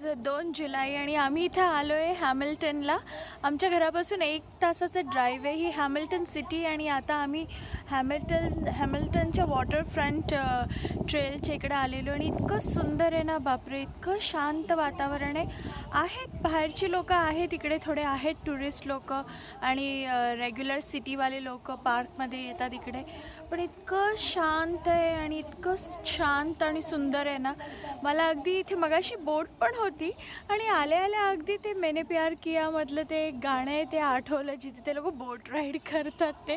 2 जुलै आणि आम्ही इथे आलो आहे हॅमिल्टनला. आमच्या घरापासून 1 तासाचं ड्राईव्ह आहे. ही हॅमिल्टन सिटी आणि आता आम्ही हॅमिल्टनच्या वॉटरफ्रंट ट्रेलच्या इकडे आलेलो आणि इतकं सुंदर आहे ना, बापरे, इतकं शांत वातावरण आहे. आहेत बाहेरची लोकं आहेत इकडे, थोडे आहेत टुरिस्ट लोकं आणि रेग्युलर सिटीवाले लोकं पार्कमध्ये येतात इकडे, पण इतकं शांत आहे आणि इतकं शांत आणि सुंदर आहे ना. मला अगदी इथे मगाशी बोट पण होती आणि आल्या आल्या अगदी ते मैंने प्यार किया मधलं ते एक गाणं आहे ते आठवलं, जिथे ते लोक बोट राईड करतात.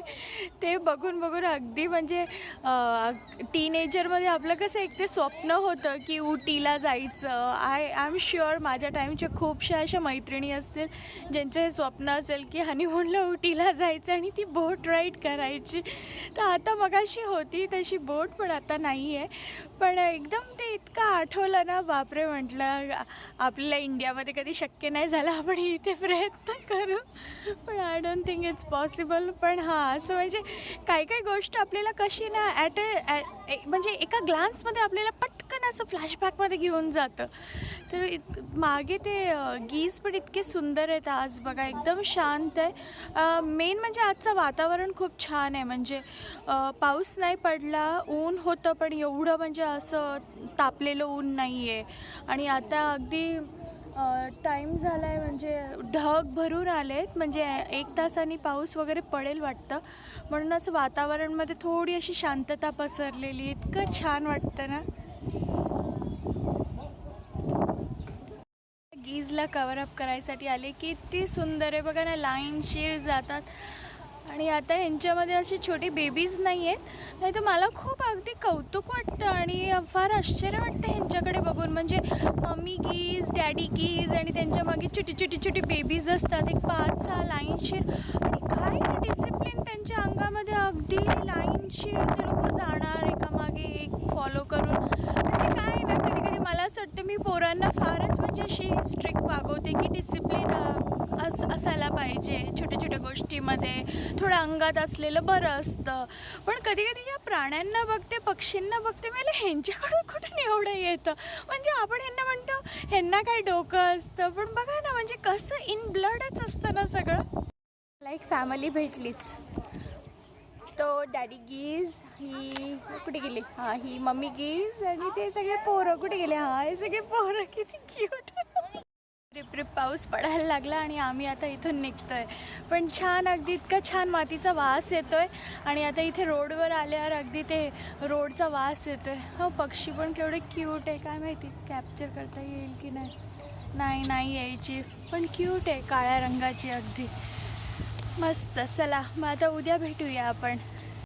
ते बघून बघून अगदी म्हणजे टीनेजरमध्ये आपलं कसं एक ते स्वप्न होतं की उटीला जायचं. आय एम शुअर माझ्या टाईमच्या खूपशा अशा मैत्रिणी असतील ज्यांचं हे स्वप्न असेल की हनीमूनला उटीला जायचं आणि ती बोट राईड करायची. तर आता मगाशी होती तशी बोट, पण आता नाही आहे. पण एकदम ते इतकं आठवलं ना, बापरे, म्हटलं आपल्याला इंडियामध्ये कधी शक्य नाही झालं, आपण इथे प्रयत्न करू, पण I don't think it's possible. पण हां, असं म्हणजे काही काही गोष्ट आपल्याला कशी ना म्हणजे एका ग्लान्समध्ये आपल्याला पटकन असं फ्लॅशबॅकमध्ये घेऊन जातं. तर मागे ते गीज पण इतके सुंदर आहेत आज बघा, एकदम शांत आहे. मेन म्हणजे आजचं वातावरण खूप छान आहे. म्हणजे पाऊस नाही पडला, ऊन होतं पण एवढं म्हणजे असं तापलेलं ऊन नाही आहे. आणि आता अगदी टाईम झाला आहे, म्हणजे ढग भरून आले आहेत, म्हणजे 1 तासाने पाऊस वगैरे पडेल वाटतं. म्हणून असं वातावरणमध्ये थोडी अशी शांतता पसरलेली, इतकं छान वाटतं ना. गीजला कवरअप करायसाठी आले, किती सुंदर आहे बघा ना, लाईनशीर जातात. आणि आता ह्यांच्यामध्ये अशी छोटी बेबीज नाही आहेत, नाही तर मला खूप अगदी कौतुक वाटतं आणि फार आश्चर्य वाटतं ह्यांच्याकडे बघून. म्हणजे मम्मी गीज, डॅडी गीज आणि त्यांच्या मागे छोटी छोटी छोटी बेबीज असतात, एक 5-6 लाईनशीर. आणि काय डिसिप्लिन त्यांच्या अंगामध्ये, अगदी लाईनशीर ते लोक जाणार एकामागे एक फॉलो करून. म्हणजे काय ना, कधी कधी मला असं वाटतं मी पोरांना फारच म्हणजे अशी स्ट्रिक्ट वागवते की डिसिप्लिन असायला पाहिजे छोट्या छोट्या गोष्टीमध्ये, थोडं अंगात असलेलं बरं असतं. पण कधी कधी या प्राण्यांना बघते, पक्षींना बघते, मला ह्यांच्याकडून कुठून एवढं येतं. म्हणजे आपण ह्यांना म्हणतो ह्यांना काय डोकं असतं, पण बघा ना, म्हणजे कसं इन ब्लडच असतं ना सगळं. मला एक फॅमिली भेटलीच. तो डॅडी गीज, ही कुठे गेली, हां ही मम्मी गीज आणि ते सगळे पोरं कुठे गेले, हां हे सगळे पोरं किती क्यूट. रिप रिप पाऊस पडायला लागला आणि आम्ही आता इथून निघतो आहे. पण छान, अगदी इतका छान मातीचा वास येतो आहे. आणि आता इथे रोडवर आल्यावर अगदी ते रोडचा वास येतो आहे. हो, पक्षी पण केवढे क्यूट आहे, काय माहिती कॅप्चर करता येईल की नाही. नाही यायची, पण क्यूट आहे, काळ्या रंगाची अगदी मस्त. चला मग आता उद्या भेटूया आपण.